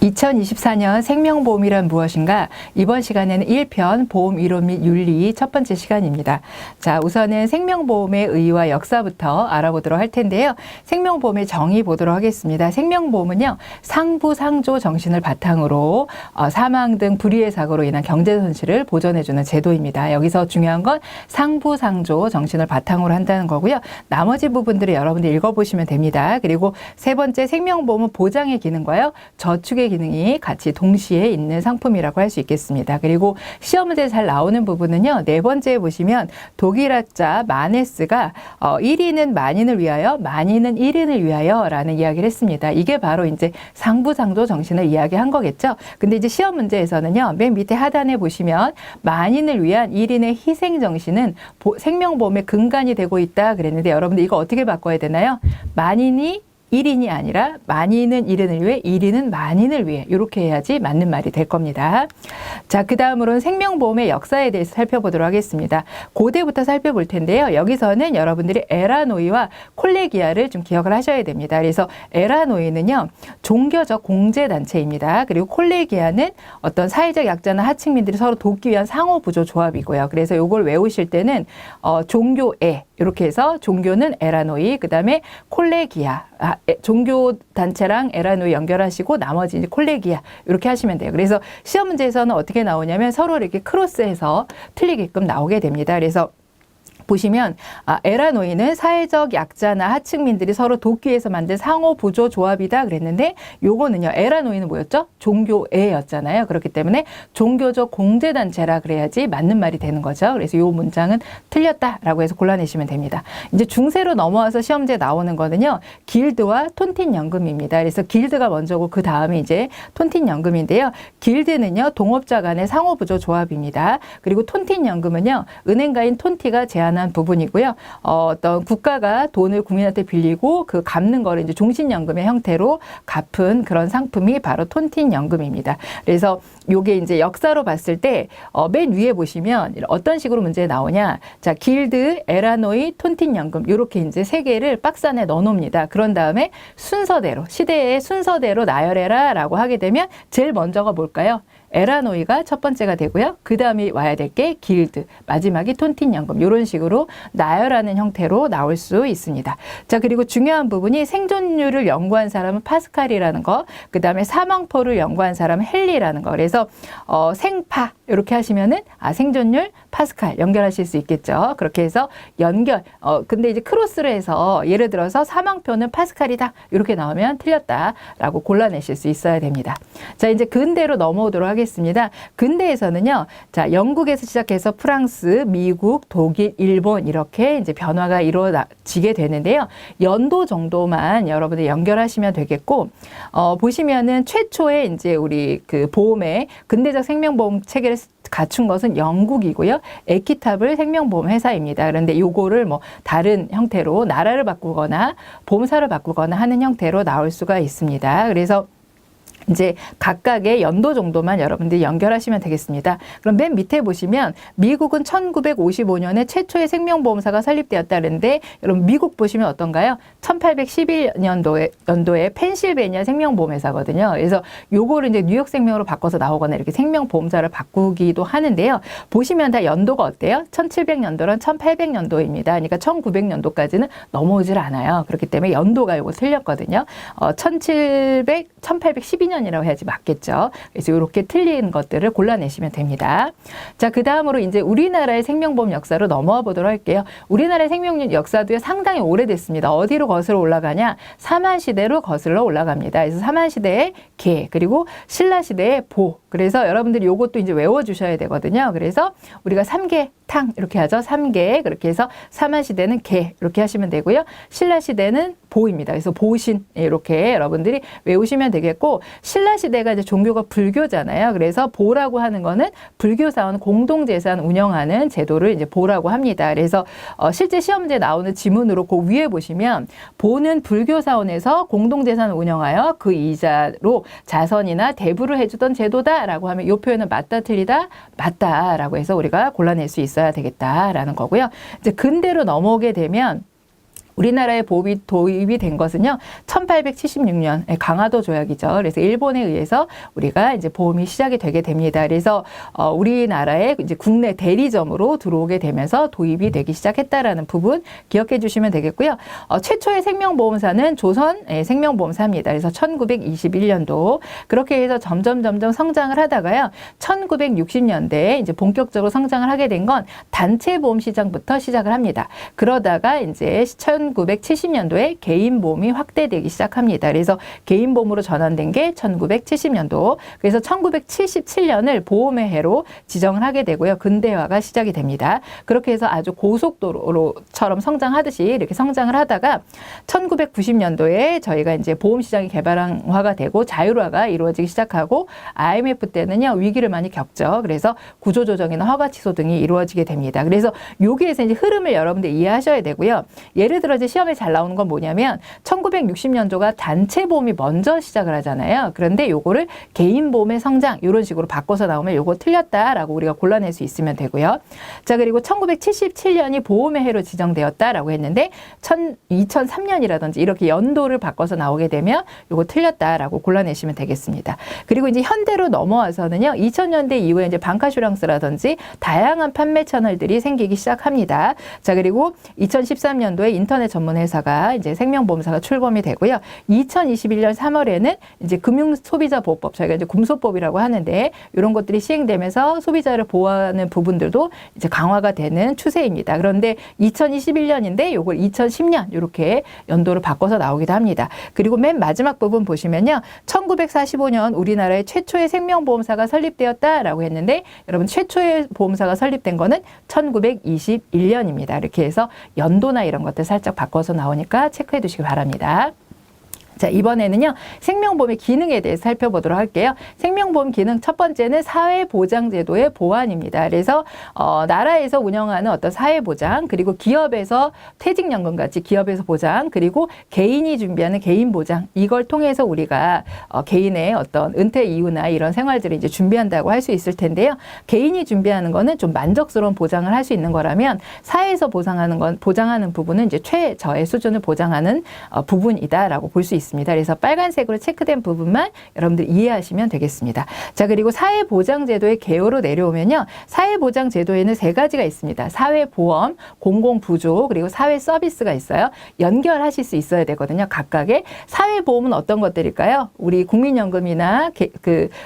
2024년 생명보험이란 무엇인가? 이번 시간에는 1편 보험 이론 및 윤리 첫 번째 시간입니다. 자, 우선은 생명보험의 의의와 역사부터 알아보도록 할 텐데요. 생명보험의 정의 보도록 하겠습니다. 생명보험은요, 상부상조 정신을 바탕으로 사망 등 불의의 사고로 인한 경제손실을 보전해주는 제도입니다. 여기서 중요한 건 상부상조 정신을 바탕으로 한다는 거고요. 나머지 부분들을 여러분들 읽어보시면 됩니다. 그리고 세 번째, 생명보험은 보장의 기능과요, 저축의 기능이 같이 동시에 있는 상품이라고 할 수 있겠습니다. 그리고 시험 문제 잘 나오는 부분은요, 네 번째에 보시면 독일학자 마네스가 1인은 만인을 위하여, 만인은 1인을 위하여 라는 이야기를 했습니다. 이게 바로 이제 상부상조 정신을 이야기한 거겠죠. 근데 이제 시험 문제에서는요, 맨 밑에 하단에 보시면 만인을 위한 1인의 희생 정신은 생명보험의 근간이 되고 있다 그랬는데, 여러분들 이거 어떻게 바꿔야 되나요? 만인이 1인이 아니라 만인은 1인을 위해, 1인은 만인을 위해, 이렇게 해야지 맞는 말이 될 겁니다. 자, 그 다음으로는 생명보험의 역사에 대해서 살펴보도록 하겠습니다. 고대부터 살펴볼 텐데요. 여기서는 여러분들이 에라노이와 콜레기아를 좀 기억을 하셔야 됩니다. 그래서 에라노이는요, 종교적 공제단체입니다. 그리고 콜레기아는 어떤 사회적 약자나 하층민들이 서로 돕기 위한 상호부조 조합이고요. 그래서 이걸 외우실 때는 종교애, 이렇게 해서 종교는 에라노이, 그 다음에 콜레기아, 종교 단체랑 에라노이 연결하시고 나머지 이제 콜레기아 이렇게 하시면 돼요. 그래서 시험 문제에서는 어떻게 나오냐면 서로 이렇게 크로스해서 틀리게끔 나오게 됩니다. 그래서 보시면 에라노이는 사회적 약자나 하층민들이 서로 돕기 위해서 만든 상호부조 조합이다 그랬는데, 요거는요, 에라노이는 뭐였죠? 종교애였잖아요. 그렇기 때문에 종교적 공제단체라 그래야지 맞는 말이 되는 거죠. 그래서 요 문장은 틀렸다라고 해서 골라내시면 됩니다. 이제 중세로 넘어와서 시험지에 나오는 거는요, 길드와 톤틴연금입니다. 그래서 길드가 먼저고 그 다음에 이제 톤틴연금인데요. 길드는요, 동업자 간의 상호부조 조합입니다. 그리고 톤틴연금은요, 은행가인 톤티가 제안한 부분이고요. 어떤 국가가 돈을 국민한테 빌리고 그 갚는 거를 이제 종신연금의 형태로 갚은 그런 상품이 바로 톤틴연금입니다. 그래서 요게 이제 역사로 봤을 때 맨 위에 보시면 어떤 식으로 문제 나오냐. 자, 길드, 에라노이, 톤틴연금 요렇게 이제 세 개를 박스 안에 넣어 놓습니다. 그런 다음에 순서대로, 시대의 순서대로 나열해라 라고 하게 되면 제일 먼저가 뭘까요? 에라노이가 첫 번째가 되고요. 그 다음에 와야 될 게 길드, 마지막이 톤틴연금, 이런 식으로 나열하는 형태로 나올 수 있습니다. 자, 그리고 중요한 부분이 생존율을 연구한 사람은 파스칼이라는 거, 그 다음에 사망포를 연구한 사람은 헨리라는 거. 그래서 생파 이렇게 하시면은 생존율 파스칼 연결하실 수 있겠죠. 그렇게 해서 연결. 근데 이제 크로스로 해서 예를 들어서 사망표는 파스칼이다 이렇게 나오면 틀렸다라고 골라내실 수 있어야 됩니다. 자, 이제 근대로 넘어오도록 하겠습니다. 근대에서는요, 자, 영국에서 시작해서 프랑스, 미국, 독일, 일본 이렇게 이제 변화가 이루어지게 되는데요. 연도 정도만 여러분들 연결하시면 되겠고, 보시면은 최초의 이제 우리 그 보험의 근대적 생명보험 체계를 갖춘 것은 영국이고요. 에키타블 생명보험 회사입니다. 그런데 요거를 뭐 다른 형태로 나라를 바꾸거나 보험사를 바꾸거나 하는 형태로 나올 수가 있습니다. 그래서 이제 각각의 연도 정도만 여러분들이 연결하시면 되겠습니다. 그럼 맨 밑에 보시면 미국은 1955년에 최초의 생명보험사가 설립되었다는데, 여러분 미국 보시면 어떤가요? 1811년도에 펜실베니아 생명보험회사거든요. 그래서 요거를 이제 뉴욕 생명으로 바꿔서 나오거나 이렇게 생명보험사를 바꾸기도 하는데요. 보시면 다 연도가 어때요? 1700년도랑 1800년도입니다. 그러니까 1900년도까지는 넘어오질 않아요. 그렇기 때문에 연도가 요거 틀렸거든요. 1812년이라고 해야지 맞겠죠. 그래서 이렇게 틀린 것들을 골라내시면 됩니다. 자, 그 다음으로 이제 우리나라의 생명보험 역사로 넘어와 보도록 할게요. 우리나라의 생명보험 역사도 상당히 오래됐습니다. 어디로 거슬러 올라가냐? 삼한시대로 거슬러 올라갑니다. 그래서 삼한시대의 개, 그리고 신라시대의 보. 그래서 여러분들이 요것도 이제 외워주셔야 되거든요. 그래서 우리가 삼계탕 이렇게 하죠. 삼계. 그렇게 해서 삼한시대는 개 이렇게 하시면 되고요. 신라시대는 보입니다. 그래서 보신 이렇게 여러분들이 외우시면 되겠고, 신라시대가 이제 종교가 불교잖아요. 그래서 보라고 하는 거는 불교사원 공동재산 운영하는 제도를 이제 보라고 합니다. 그래서 실제 시험 문제 나오는 지문으로 그 위에 보시면 보는 불교사원에서 공동재산을 운영하여 그 이자로 자선이나 대부를 해주던 제도다라고 하면 이 표현은 맞다 틀리다 맞다라고 해서 우리가 골라낼 수 있어야 되겠다라는 거고요. 이제 근대로 넘어오게 되면 우리나라에 보험이 도입이 된 것은요, 1876년 강화도 조약이죠. 그래서 일본에 의해서 우리가 이제 보험이 시작이 되게 됩니다. 그래서 우리나라의 이제 국내 대리점으로 들어오게 되면서 도입이 되기 시작했다라는 부분 기억해 주시면 되겠고요. 최초의 생명보험사는 조선 생명보험사입니다. 그래서 1921년도 그렇게 해서 점점 성장을 하다가요, 1960년대에 이제 본격적으로 성장을 하게 된 건 단체 보험 시장부터 시작을 합니다. 그러다가 이제 1970년도에 개인보험이 확대되기 시작합니다. 그래서 개인보험으로 전환된 게 1970년도. 그래서 1977년을 보험의 해로 지정을 하게 되고요. 근대화가 시작이 됩니다. 그렇게 해서 아주 고속도로처럼 성장하듯이 이렇게 성장을 하다가 1990년도에 저희가 이제 보험시장이 개발화가 되고 자율화가 이루어지기 시작하고 IMF 때는요, 위기를 많이 겪죠. 그래서 구조조정이나 허가 취소 등이 이루어지게 됩니다. 그래서 여기에서 이제 흐름을 여러분들 이해하셔야 되고요. 예를 들어 이제 시험에 잘 나오는 건 뭐냐면 1960년도가 단체 보험이 먼저 시작을 하잖아요. 그런데 요거를 개인 보험의 성장 이런 식으로 바꿔서 나오면 요거 틀렸다라고 우리가 골라낼 수 있으면 되고요. 자, 그리고 1977년이 보험의 해로 지정되었다라고 했는데 2003년이라든지 이렇게 연도를 바꿔서 나오게 되면 요거 틀렸다라고 골라내시면 되겠습니다. 그리고 이제 현대로 넘어와서는요, 2000년대 이후에 이제 방카슈랑스라든지 다양한 판매 채널들이 생기기 시작합니다. 자, 그리고 2013년도에 인터넷 전문 회사가 이제 생명보험사가 출범이 되고요. 2021년 3월에는 이제 금융소비자보호법, 저희가 이제 금소법이라고 하는데 이런 것들이 시행되면서 소비자를 보호하는 부분들도 이제 강화가 되는 추세입니다. 그런데 2021년인데 요걸 2010년 이렇게 연도를 바꿔서 나오기도 합니다. 그리고 맨 마지막 부분 보시면요, 1945년 우리나라의 최초의 생명보험사가 설립되었다라고 했는데 여러분 최초의 보험사가 설립된 거는 1921년입니다. 이렇게 해서 연도나 이런 것들 살짝 바꿔서 나오니까 체크해 두시기 바랍니다. 자, 이번에는요, 생명보험의 기능에 대해서 살펴보도록 할게요. 생명보험 기능 첫 번째는 사회보장제도의 보완입니다. 그래서 나라에서 운영하는 어떤 사회보장, 그리고 기업에서 퇴직연금 같이 기업에서 보장, 그리고 개인이 준비하는 개인보장, 이걸 통해서 우리가 개인의 어떤 은퇴 이후나 이런 생활들을 이제 준비한다고 할 수 있을 텐데요. 개인이 준비하는 거는 좀 만족스러운 보장을 할 수 있는 거라면 사회에서 보장하는 부분은 이제 최저의 수준을 보장하는 부분이다라고 볼 수 있습니다. 그래서 빨간색으로 체크된 부분만 여러분들 이해하시면 되겠습니다. 자, 그리고 사회보장제도의 개요로 내려오면요, 사회보장제도에는 세 가지가 있습니다. 사회보험, 공공부조, 그리고 사회서비스가 있어요. 연결하실 수 있어야 되거든요. 각각의. 사회보험은 어떤 것들일까요? 우리 국민연금이나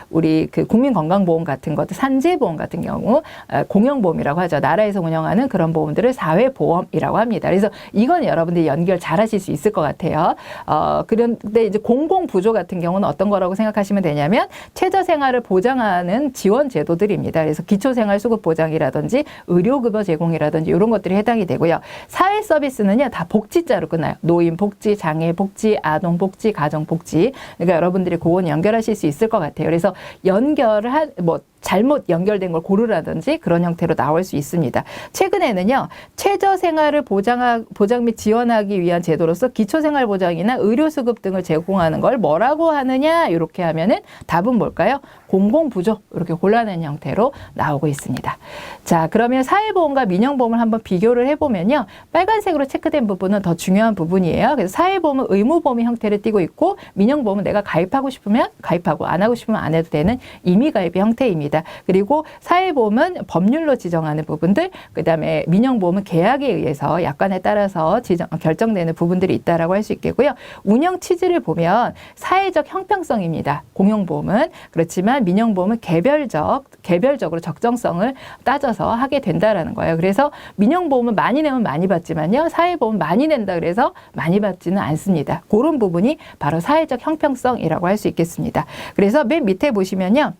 우리 국민건강보험 같은 것들, 산재보험 같은 경우 공영보험이라고 하죠. 나라에서 운영하는 그런 보험들을 사회보험이라고 합니다. 그래서 이건 여러분들이 연결 잘 하실 수 있을 것 같아요. 그런데 이제 공공부조 같은 경우는 어떤 거라고 생각하시면 되냐면 최저생활을 보장하는 지원 제도들입니다. 그래서 기초생활수급보장이라든지 의료급여 제공이라든지 이런 것들이 해당이 되고요. 사회서비스는요, 다 복지자로 끝나요. 노인복지, 장애복지, 아동복지, 가정복지. 그러니까 여러분들이 그건 연결하실 수 있을 것 같아요. 그래서 잘못 연결된 걸 고르라든지 그런 형태로 나올 수 있습니다. 최근에는요, 최저생활을 보장 및 지원하기 위한 제도로서 기초생활보장이나 의료수급 등을 제공하는 걸 뭐라고 하느냐, 이렇게 하면은 답은 뭘까요? 공공부조, 이렇게 골라낸 형태로 나오고 있습니다. 자, 그러면 사회보험과 민영보험을 한번 비교를 해보면요, 빨간색으로 체크된 부분은 더 중요한 부분이에요. 그래서 사회보험은 의무보험의 형태를 띠고 있고, 민영보험은 내가 가입하고 싶으면 가입하고 안 하고 싶으면 안 해도 되는 임의가입의 형태입니다. 그리고 사회보험은 법률로 지정하는 부분들, 그다음에 민영보험은 계약에 의해서 약관에 따라서 결정되는 부분들이 있다라고 할 수 있겠고요. 운영 취지를 보면 사회적 형평성입니다. 공영보험은. 그렇지만 민영보험은 개별적으로 적정성을 따져서 하게 된다라는 거예요. 그래서 민영보험은 많이 내면 많이 받지만요, 사회보험은 많이 낸다 그래서 많이 받지는 않습니다. 그런 부분이 바로 사회적 형평성이라고 할 수 있겠습니다. 그래서 맨 밑에 보시면요,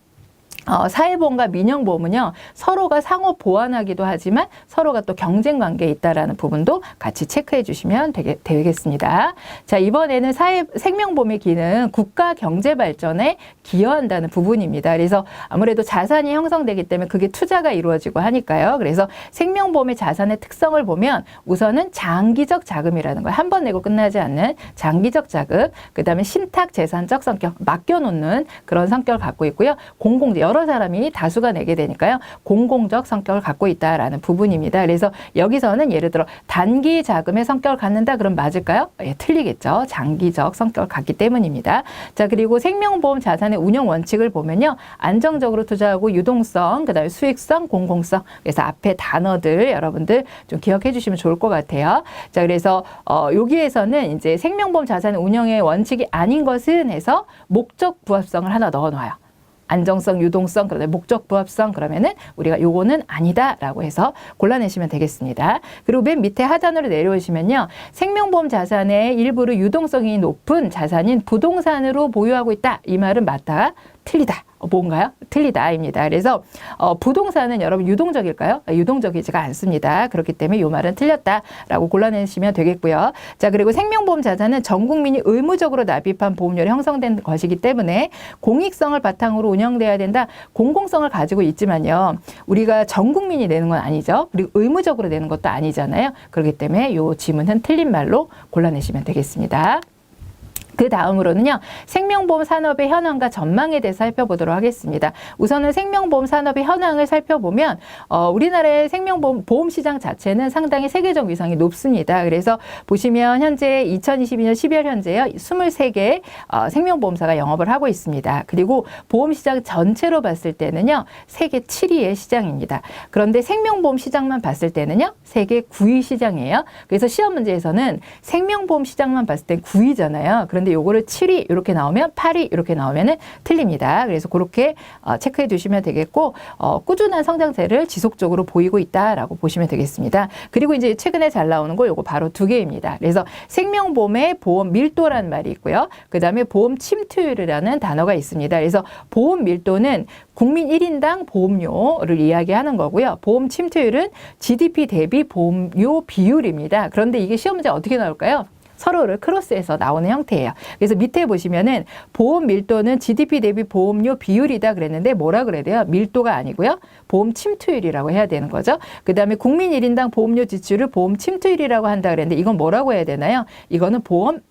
사회보험과 민영보험은요, 서로가 상호 보완하기도 하지만 서로가 또 경쟁 관계에 있다라는 부분도 같이 체크해 주시면 되겠습니다. 자, 이번에는 생명보험의 기능, 국가 경제 발전에 기여한다는 부분입니다. 그래서 아무래도 자산이 형성되기 때문에 그게 투자가 이루어지고 하니까요. 그래서 생명보험의 자산의 특성을 보면 우선은 장기적 자금이라는 거예요. 한 번 내고 끝나지 않는 장기적 자금, 그 다음에 신탁 재산적 성격, 맡겨놓는 그런 성격을 갖고 있고요. 여러 사람이 다수가 내게 되니까요. 공공적 성격을 갖고 있다라는 부분입니다. 그래서 여기서는 예를 들어 단기 자금의 성격을 갖는다 그럼 맞을까요? 예, 틀리겠죠. 장기적 성격을 갖기 때문입니다. 자, 그리고 생명보험 자산의 운영 원칙을 보면요. 안정적으로 투자하고 유동성, 그다음에 수익성, 공공성. 그래서 앞에 단어들 여러분들 좀 기억해 주시면 좋을 것 같아요. 자, 그래서 여기에서는 이제 생명보험 자산 운영의 원칙이 아닌 것은 해서 목적 부합성을 하나 넣어 놔요. 안정성, 유동성, 그다음에 목적 부합성 그러면은 우리가 요거는 아니다라고 해서 골라내시면 되겠습니다. 그리고 맨 밑에 하단으로 내려오시면요. 생명보험 자산의 일부를 유동성이 높은 자산인 부동산으로 보유하고 있다. 이 말은 맞다, 틀리다. 뭔가요? 틀리다입니다. 그래서 부동산은 여러분 유동적일까요? 유동적이지가 않습니다. 그렇기 때문에 이 말은 틀렸다라고 골라내시면 되겠고요. 자, 그리고 생명보험 자산은 전 국민이 의무적으로 납입한 보험료로 형성된 것이기 때문에 공익성을 바탕으로 운영돼야 된다. 공공성을 가지고 있지만요. 우리가 전 국민이 내는 건 아니죠. 그리고 의무적으로 내는 것도 아니잖아요. 그렇기 때문에 이 지문은 틀린 말로 골라내시면 되겠습니다. 그 다음으로는요. 생명보험 산업의 현황과 전망에 대해서 살펴보도록 하겠습니다. 우선은 생명보험 산업의 현황을 살펴보면 우리나라의 생명보험 보험 시장 자체는 상당히 세계적 위상이 높습니다. 그래서 보시면 현재 2022년 12월 현재요. 23개 생명보험사가 영업을 하고 있습니다. 그리고 보험 시장 전체로 봤을 때는요. 세계 7위의 시장입니다. 그런데 생명보험 시장만 봤을 때는요. 세계 9위 시장이에요. 그래서 시험 문제에서는 생명보험 시장만 봤을 땐 9위잖아요. 그런데 요거를 7위 이렇게 나오면 8위 이렇게 나오면은 틀립니다. 그래서 그렇게 체크해 두시면 되겠고 꾸준한 성장세를 지속적으로 보이고 있다라고 보시면 되겠습니다. 그리고 이제 최근에 잘 나오는 거 요거 바로 두 개입니다. 그래서 생명보험의 보험 밀도라는 말이 있고요. 그다음에 보험 침투율이라는 단어가 있습니다. 그래서 보험 밀도는 국민 1인당 보험료를 이야기하는 거고요. 보험 침투율은 GDP 대비 보험료 비율입니다. 그런데 이게 시험 문제 어떻게 나올까요? 서로를 크로스해서 나오는 형태예요. 그래서 밑에 보시면은 보험 밀도는 GDP 대비 보험료 비율이다 그랬는데 뭐라 그래야 돼요? 밀도가 아니고요. 보험 침투율이라고 해야 되는 거죠. 그 다음에 국민 1인당 보험료 지출을 보험 침투율이라고 한다 그랬는데 이건 뭐라고 해야 되나요? 이거는 보험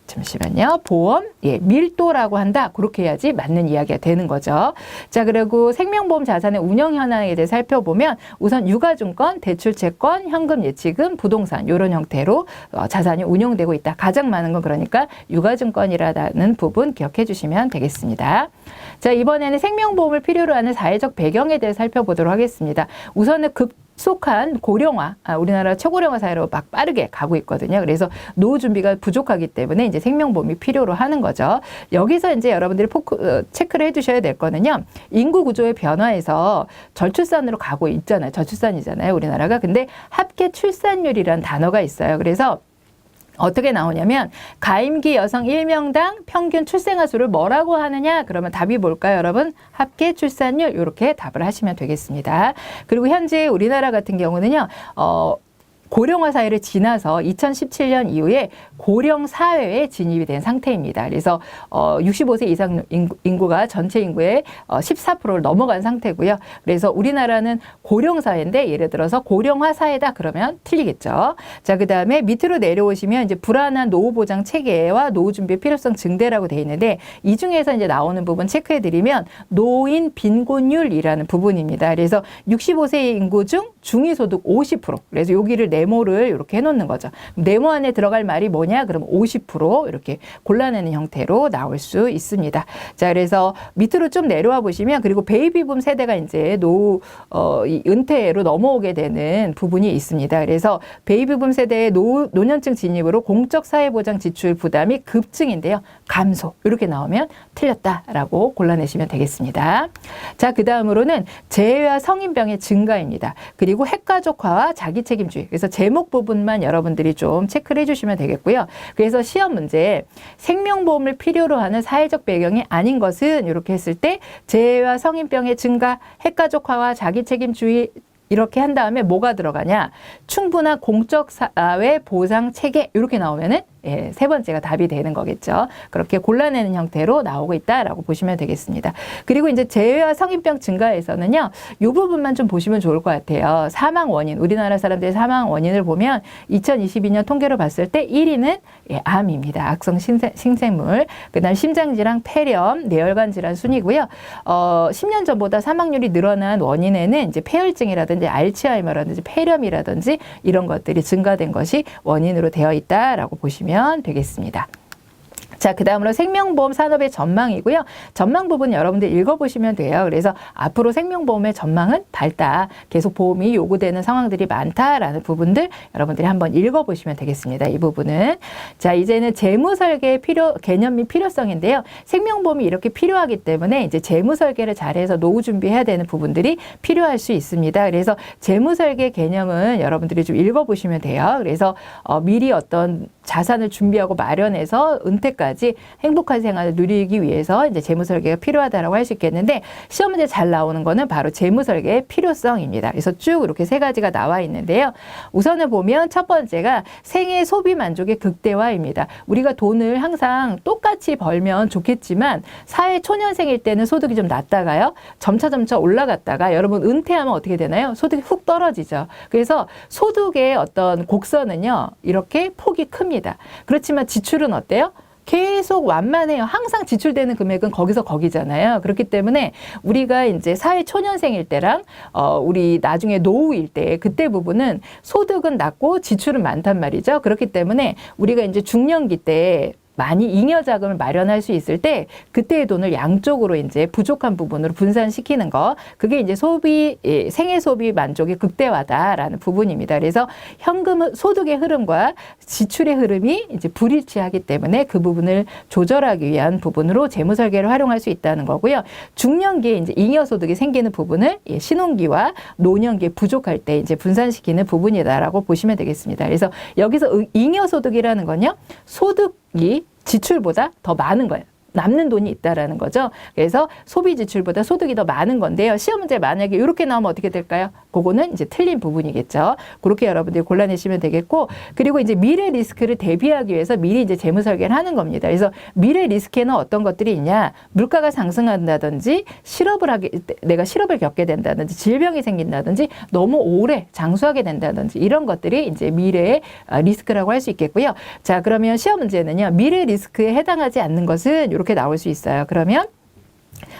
잠시만요. 보험 밀도라고 한다. 그렇게 해야지 맞는 이야기가 되는 거죠. 자, 그리고 생명보험 자산의 운영 현황에 대해 살펴보면 우선 유가증권, 대출채권, 현금 예치금, 부동산 이런 형태로 자산이 운용되고 있다. 가장 많은 건 그러니까 유가증권이라는 부분 기억해 주시면 되겠습니다. 자, 이번에는 생명보험을 필요로 하는 사회적 배경에 대해 살펴보도록 하겠습니다. 우선은 급속한 고령화, 우리나라 초고령화 사회로 막 빠르게 가고 있거든요. 그래서 노후 준비가 부족하기 때문에 이제 생명보험이 필요로 하는 거죠. 여기서 이제 여러분들이 체크를 해두셔야 될 거는요. 인구 구조의 변화에서 저출산으로 가고 있잖아요. 저출산이잖아요, 우리나라가. 근데 합계 출산율이라는 단어가 있어요. 그래서 어떻게 나오냐면 가임기 여성 1명당 평균 출생아 수를 뭐라고 하느냐? 그러면 답이 뭘까요, 여러분? 합계 출산율 이렇게 답을 하시면 되겠습니다. 그리고 현재 우리나라 같은 경우는요. 고령화 사회를 지나서 2017년 이후에 고령 사회에 진입이 된 상태입니다. 그래서 65세 이상 인구가 전체 인구의 14%를 넘어간 상태고요. 그래서 우리나라는 고령 사회인데 예를 들어서 고령화 사회다 그러면 틀리겠죠. 자, 그다음에 밑으로 내려오시면 이제 불안한 노후 보장 체계와 노후 준비의 필요성 증대라고 돼 있는데 이 중에서 이제 나오는 부분 체크해 드리면 노인 빈곤율이라는 부분입니다. 그래서 65세 인구 중 중위소득 50%. 그래서 여기를 네모를 이렇게 해놓는 거죠. 네모 안에 들어갈 말이 뭐냐? 그럼 50% 이렇게 골라내는 형태로 나올 수 있습니다. 자, 그래서 밑으로 좀 내려와 보시면 그리고 베이비붐 세대가 이제 은퇴로 넘어오게 되는 부분이 있습니다. 그래서 베이비붐 세대의 노년층 진입으로 공적 사회보장 지출 부담이 급증인데요. 감소. 이렇게 나오면 틀렸다라고 골라내시면 되겠습니다. 자, 그 다음으로는 재해와 성인병의 증가입니다. 그리고 핵가족화와 자기책임주의. 그래서 제목 부분만 여러분들이 좀 체크를 해주시면 되겠고요. 그래서 시험 문제에 생명보험을 필요로 하는 사회적 배경이 아닌 것은 이렇게 했을 때 재해와 성인병의 증가, 핵가족화와 자기책임주의 이렇게 한 다음에 뭐가 들어가냐? 충분한 공적 사회 보상 체계 이렇게 나오면은 예, 세 번째가 답이 되는 거겠죠. 그렇게 골라내는 형태로 나오고 있다라고 보시면 되겠습니다. 그리고 이제 재해와 성인병 증가에서는요, 이 부분만 좀 보시면 좋을 것 같아요. 사망 원인, 우리나라 사람들의 사망 원인을 보면 2022년 통계로 봤을 때 1위는 예, 암입니다. 악성 신생물. 그다음 심장질환, 폐렴, 뇌혈관 질환 순이고요. 10년 전보다 사망률이 늘어난 원인에는 이제 폐혈증이라든지 알츠하이머라든지 폐렴이라든지 이런 것들이 증가된 것이 원인으로 되어 있다라고 보시면 되겠습니다. 자, 그 다음으로 생명보험 산업의 전망이고요. 전망 부분 여러분들 읽어보시면 돼요. 그래서 앞으로 생명보험의 전망은 밝다. 계속 보험이 요구되는 상황들이 많다라는 부분들 여러분들이 한번 읽어보시면 되겠습니다. 이 부분은. 자, 이제는 재무설계의 개념 및 필요성인데요. 생명보험이 이렇게 필요하기 때문에 이제 재무설계를 잘해서 노후 준비해야 되는 부분들이 필요할 수 있습니다. 그래서 재무설계 개념은 여러분들이 좀 읽어보시면 돼요. 그래서 미리 어떤 자산을 준비하고 마련해서 은퇴까지 행복한 생활을 누리기 위해서 이제 재무설계가 필요하다라고 할 수 있겠는데, 시험 문제 잘 나오는 거는 바로 재무설계의 필요성입니다. 그래서 쭉 이렇게 세 가지가 나와 있는데요. 우선은 보면 첫 번째가 생애 소비 만족의 극대화입니다. 우리가 돈을 항상 똑같이 벌면 좋겠지만 사회 초년생일 때는 소득이 좀 낮다가요, 점차 올라갔다가 여러분 은퇴하면 어떻게 되나요? 소득이 훅 떨어지죠. 그래서 소득의 어떤 곡선은요, 이렇게 폭이 큽니다. 그렇지만 지출은 어때요? 계속 완만해요. 항상 지출되는 금액은 거기서 거기잖아요. 그렇기 때문에 우리가 이제 사회 초년생일 때랑 우리 나중에 노후일 때 그때 부분은 소득은 낮고 지출은 많단 말이죠. 그렇기 때문에 우리가 이제 중년기 때 많이 잉여 자금을 마련할 수 있을 때 그때의 돈을 양쪽으로 이제 부족한 부분으로 분산시키는 거, 그게 이제 생애 소비 만족의 극대화다라는 부분입니다. 그래서 현금 소득의 흐름과 지출의 흐름이 이제 불일치하기 때문에 그 부분을 조절하기 위한 부분으로 재무설계를 활용할 수 있다는 거고요. 중년기에 이제 잉여 소득이 생기는 부분을 신혼기와 노년기에 부족할 때 이제 분산시키는 부분이다라고 보시면 되겠습니다. 그래서 여기서 잉여 소득이라는 건요, 소득이 지출보다 더 많은 거예요. 남는 돈이 있다라는 거죠. 그래서 소비 지출보다 소득이 더 많은 건데요. 시험 문제 만약에 이렇게 나오면 어떻게 될까요? 그거는 이제 틀린 부분이겠죠. 그렇게 여러분들이 골라내시면 되겠고, 그리고 이제 미래 리스크를 대비하기 위해서 미리 이제 재무 설계를 하는 겁니다. 그래서 미래 리스크에는 어떤 것들이 있냐? 물가가 상승한다든지 내가 실업을 겪게 된다든지 질병이 생긴다든지 너무 오래 장수하게 된다든지 이런 것들이 이제 미래의 리스크라고 할 수 있겠고요. 자, 그러면 시험 문제는요, 미래 리스크에 해당하지 않는 것은 이렇게 나올 수 있어요. 그러면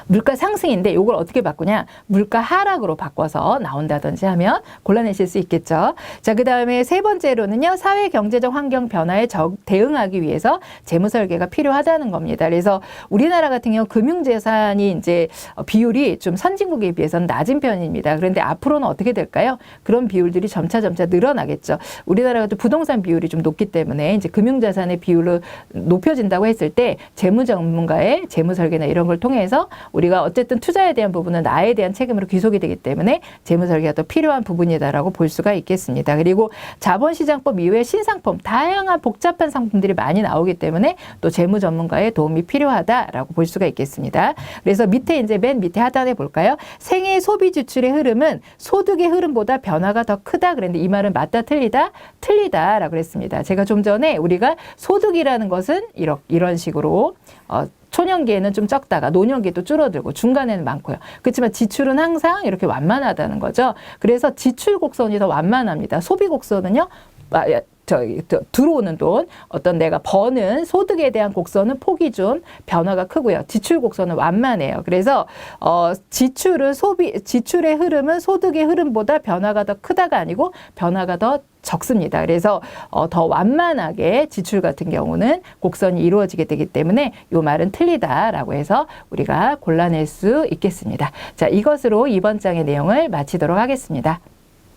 물가 상승인데 이걸 어떻게 바꾸냐? 물가 하락으로 바꿔서 나온다든지 하면 골라내실 수 있겠죠. 자, 그 다음에 세 번째로는요, 사회 경제적 환경 변화에 대응하기 위해서 재무 설계가 필요하다는 겁니다. 그래서 우리나라 같은 경우 금융재산이 이제 비율이 좀 선진국에 비해서는 낮은 편입니다. 그런데 앞으로는 어떻게 될까요? 그런 비율들이 점차 늘어나겠죠. 우리나라가 또 부동산 비율이 좀 높기 때문에 이제 금융자산의 비율을 높여진다고 했을 때 재무 전문가의 재무 설계나 이런 걸 통해서 우리가 어쨌든 투자에 대한 부분은 나에 대한 책임으로 귀속이 되기 때문에 재무 설계가 더 필요한 부분이다라고 볼 수가 있겠습니다. 그리고 자본시장법 이외에 신상품, 다양한 복잡한 상품들이 많이 나오기 때문에 또 재무 전문가의 도움이 필요하다라고 볼 수가 있겠습니다. 그래서 밑에 이제 맨 밑에 하단에 볼까요? 생애 소비 지출의 흐름은 소득의 흐름보다 변화가 더 크다 그랬는데 이 말은 맞다 틀리다? 틀리다라고 그랬습니다. 제가 좀 전에 우리가 소득이라는 것은 이런 식으로 초년기에는 좀 적다가 노년기에도 줄어들고 중간에는 많고요. 그렇지만 지출은 항상 이렇게 완만하다는 거죠. 그래서 지출 곡선이 더 완만합니다. 소비 곡선은요, 들어오는 돈, 어떤 내가 버는 소득에 대한 곡선은 폭이 좀 변화가 크고요. 지출 곡선은 완만해요. 그래서 지출의 흐름은 소득의 흐름보다 변화가 더 크다가 아니고 변화가 더 적습니다. 그래서 더 완만하게 지출 같은 경우는 곡선이 이루어지게 되기 때문에 이 말은 틀리다라고 해서 우리가 골라낼 수 있겠습니다. 자, 이것으로 이번 장의 내용을 마치도록 하겠습니다.